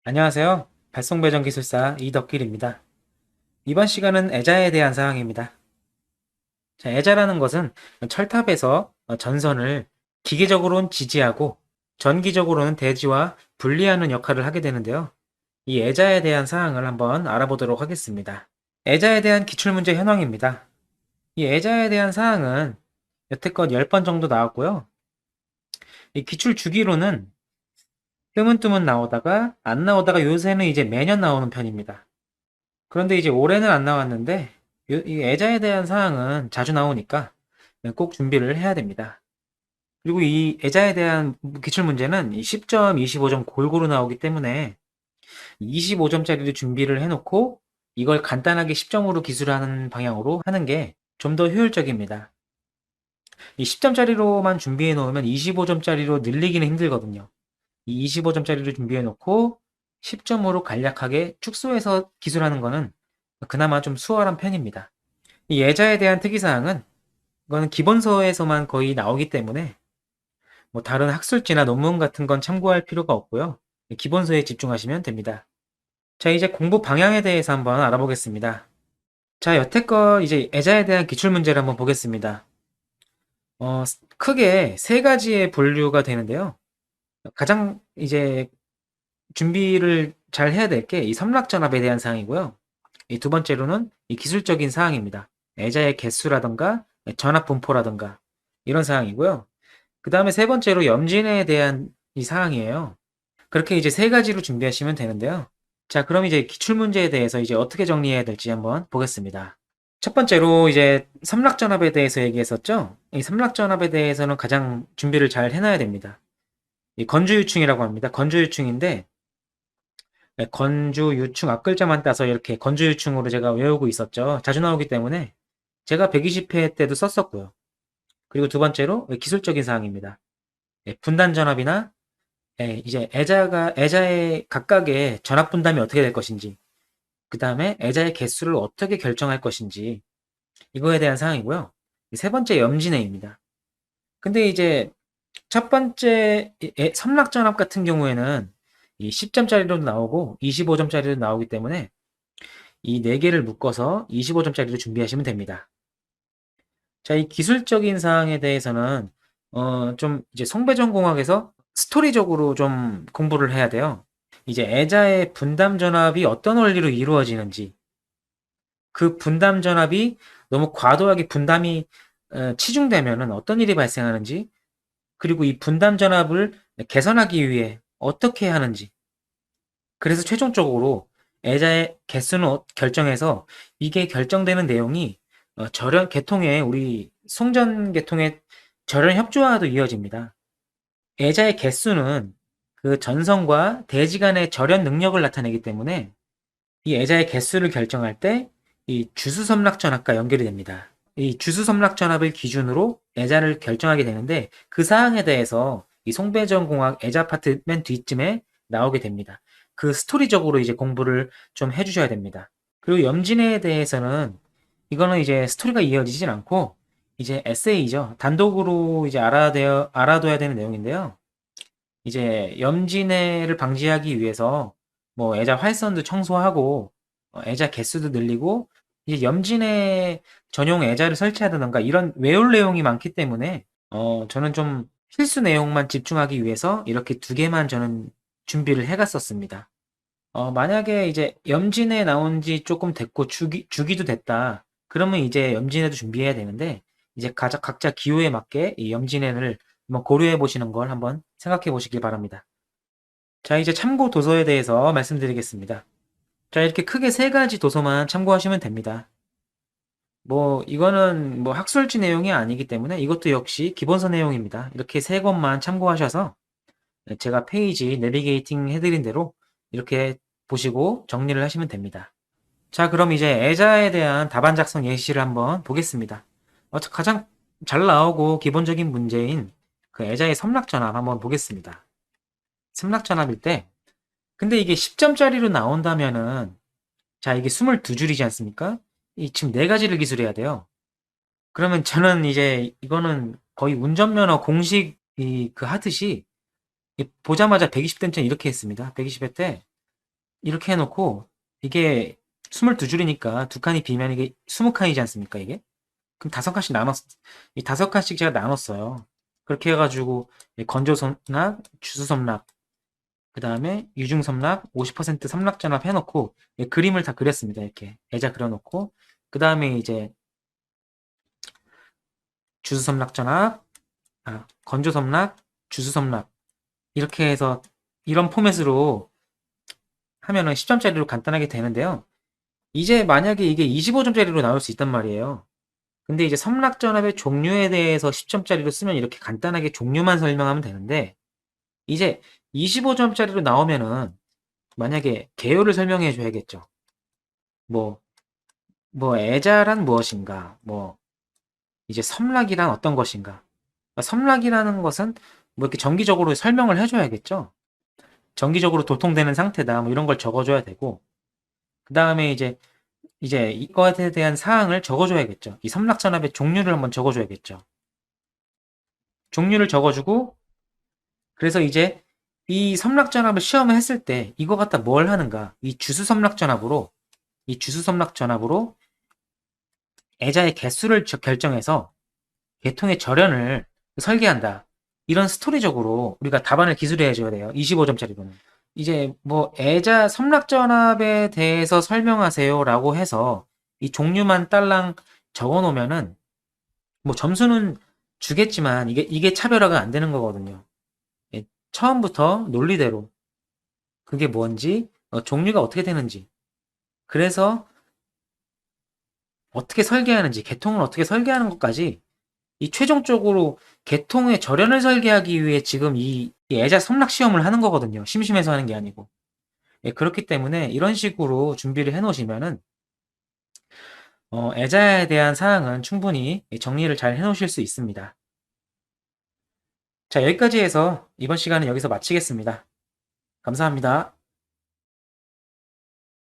안녕하세요. 발송배정 기술사 이덕길입니다. 이번 시간은 애자에 대한 사항입니다. 자, 애자라는 것은 철탑에서 전선을 기계적으로는 지지하고 전기적으로는 대지와 분리하는 역할을 하게 되는데요. 이 애자에 대한 사항을 한번 알아보도록 하겠습니다. 애자에 대한 기출문제 현황입니다. 이 애자에 대한 사항은 여태껏 10번 정도 나왔고요. 이 기출 주기로는 뜨문뜨문 나오다가 안 나오다가 요새는 이제 매년 나오는 편입니다. 그런데 이제 올해는 안 나왔는데 이 애자에 대한 사항은 자주 나오니까 꼭 준비를 해야 됩니다. 그리고 이 애자에 대한 기출 문제는 10점, 25점 골고루 나오기 때문에 25점짜리를 준비를 해놓고 이걸 간단하게 10점으로 기술하는 방향으로 하는 게 좀 더 효율적입니다. 이 10점짜리로만 준비해 놓으면 25점짜리로 늘리기는 힘들거든요. 이 25점짜리를 준비해 놓고 10점으로 간략하게 축소해서 기술하는 거는 그나마 좀 수월한 편입니다. 이 예자에 대한 특이사항은 이거는 기본서에서만 거의 나오기 때문에 뭐 다른 학술지나 논문 같은 건 참고할 필요가 없고요. 기본서에 집중하시면 됩니다. 자, 이제 공부 방향에 대해서 한번 알아보겠습니다. 자, 여태껏 이제 예자에 대한 기출문제를 한번 보겠습니다. 크게 세 가지의 분류가 되는데요. 가장 이제 준비를 잘 해야 될 게 이 삼락전압에 대한 사항이고요. 이 두 번째로는 이 기술적인 사항입니다. 애자의 개수라든가 전압 분포라든가 이런 사항이고요. 그 다음에 세 번째로 염진에 대한 이 사항이에요. 그렇게 이제 세 가지로 준비하시면 되는데요. 자, 그럼 이제 기출문제에 대해서 이제 어떻게 정리해야 될지 한번 보겠습니다. 첫 번째로 이제 삼락전압에 대해서 얘기했었죠? 이 삼락전압에 대해서는 가장 준비를 잘 해놔야 됩니다. 이 건주유충이라고 합니다. 건주유충인데 건주유충 앞글자만 따서 이렇게 건주유충으로 제가 외우고 있었죠. 자주 나오기 때문에 제가 120회 때도 썼었고요. 그리고 두 번째로 기술적인 사항입니다. 분단 전압이나 이제 애자의 각각의 전압 분담이 어떻게 될 것인지, 그 다음에 애자의 개수를 어떻게 결정할 것인지 이거에 대한 사항이고요. 세 번째 염진애입니다. 근데 이제 첫 번째 삼락전압 같은 경우에는 이 10점짜리로도 나오고 25점짜리도 나오기 때문에 이 네 개를 묶어서 25점짜리로 준비하시면 됩니다. 자, 이 기술적인 사항에 대해서는 좀 이제 송배전공학에서 스토리적으로 좀 공부를 해야 돼요. 이제 애자의 분담 전압이 어떤 원리로 이루어지는지, 그 분담 전압이 너무 과도하게 분담이 치중되면은 어떤 일이 발생하는지, 그리고 이 분담 전압을 개선하기 위해 어떻게 하는지, 그래서 최종적으로 애자의 개수는 결정해서 이게 결정되는 내용이 절연 계통의 우리 송전 계통의 절연 협조와도 이어집니다. 애자의 개수는 그 전선과 대지 간의 절연 능력을 나타내기 때문에 이 애자의 개수를 결정할 때 이 주수섬락전압과 연결이 됩니다. 이 주수섬락전압을 기준으로 애자를 결정하게 되는데 그 사항에 대해서 이 송배전공학 애자 파트 맨 뒤쯤에 나오게 됩니다. 그 스토리적으로 이제 공부를 좀 해주셔야 됩니다. 그리고 염진에 대해서는 이거는 이제 스토리가 이어지진 않고 이제 에세이죠. 단독으로 이제 알아둬야 되는 내용인데요. 이제 염진해를 방지하기 위해서 뭐 애자 활선도 청소하고 애자 개수도 늘리고 이제 염진해 전용 애자를 설치하다던가 이런 외울 내용이 많기 때문에 저는 좀 필수 내용만 집중하기 위해서 이렇게 두 개만 저는 준비를 해갔었습니다. 만약에 이제 염진해 나온 지 조금 됐고 주기도 됐다. 그러면 이제 염진해도 준비해야 되는데 이제 각자 기호에 맞게 이 염진해를 한번 고려해 보시는 걸 한번 생각해 보시길 바랍니다. 자, 이제 참고 도서에 대해서 말씀드리겠습니다. 자, 이렇게 크게 세 가지 도서만 참고하시면 됩니다. 뭐 이거는 뭐 학술지 내용이 아니기 때문에 이것도 역시 기본서 내용입니다. 이렇게 세 권만 참고하셔서 제가 페이지 내비게이팅 해드린 대로 이렇게 보시고 정리를 하시면 됩니다. 자, 그럼 이제 애자에 대한 답안 작성 예시를 한번 보겠습니다. 가장 잘 나오고 기본적인 문제인 그 애자의 섬락전압 한번 보겠습니다. 섬락전압일 때 근데 이게 10점짜리로 나온다면은 자, 이게 22줄이지 않습니까? 이 지금 네 가지를 기술해야 돼요. 그러면 저는 이제 이거는 거의 운전면허 공식 그 하듯이 보자마자 120대 이렇게 했습니다. 120회 때 이렇게 해놓고 이게 22줄이니까 두 칸이 비면 이게 20칸이지 않습니까, 이게? 그럼 다섯 칸씩 이 다섯 칸씩 제가 나눴어요. 그렇게 해가지고 건조섬락, 주수섬락, 그 다음에 유중섬락, 50% 섬락전압 해놓고 그림을 다 그렸습니다. 이렇게 애자 그려놓고 그 다음에 이제 주수섬락전압, 건조섬락, 주수섬락 이렇게 해서 이런 포맷으로 하면은 10점짜리로 간단하게 되는데요. 이제 만약에 이게 25점짜리로 나올 수 있단 말이에요. 근데 이제 섬락전압의 종류에 대해서 10점짜리로 쓰면 이렇게 간단하게 종류만 설명하면 되는데 이제 25점짜리로 나오면은 만약에 개요를 설명해 줘야겠죠. 뭐, 애자란 무엇인가? 이제 섬락이란 어떤 것인가? 섬락이라는 것은 뭐 이렇게 정기적으로 설명을 해줘야겠죠. 정기적으로 도통되는 상태다. 뭐 이런 걸 적어줘야 되고, 그 다음에 이제 이거에 대한 사항을 적어줘야겠죠. 이 섬락전압의 종류를 한번 적어줘야겠죠. 종류를 적어주고, 그래서 이제 이 섬락전압을 시험을 했을 때 이거 갖다 뭘 하는가? 이 주수섬락전압으로 애자의 개수를 결정해서 계통의 절연을 설계한다. 이런 스토리적으로 우리가 답안을 기술해 줘야 돼요. 25점짜리로는. 이제 뭐 애자 섬락전압에 대해서 설명하세요라고 해서 이 종류만 딸랑 적어 놓으면은 뭐 점수는 주겠지만 이게 차별화가 안 되는 거거든요. 예, 처음부터 논리대로 그게 뭔지, 종류가 어떻게 되는지, 그래서 어떻게 설계하는지, 계통을 어떻게 설계하는 것까지 이 최종적으로 계통의 절연을 설계하기 위해 지금 이 애자 성락 시험을 하는 거거든요. 심심해서 하는 게 아니고. 예, 그렇기 때문에 이런 식으로 준비를 해 놓으시면은 애자에 대한 사항은 충분히 정리를 잘 해 놓으실 수 있습니다. 자, 여기까지 해서 이번 시간은 여기서 마치겠습니다. 감사합니다.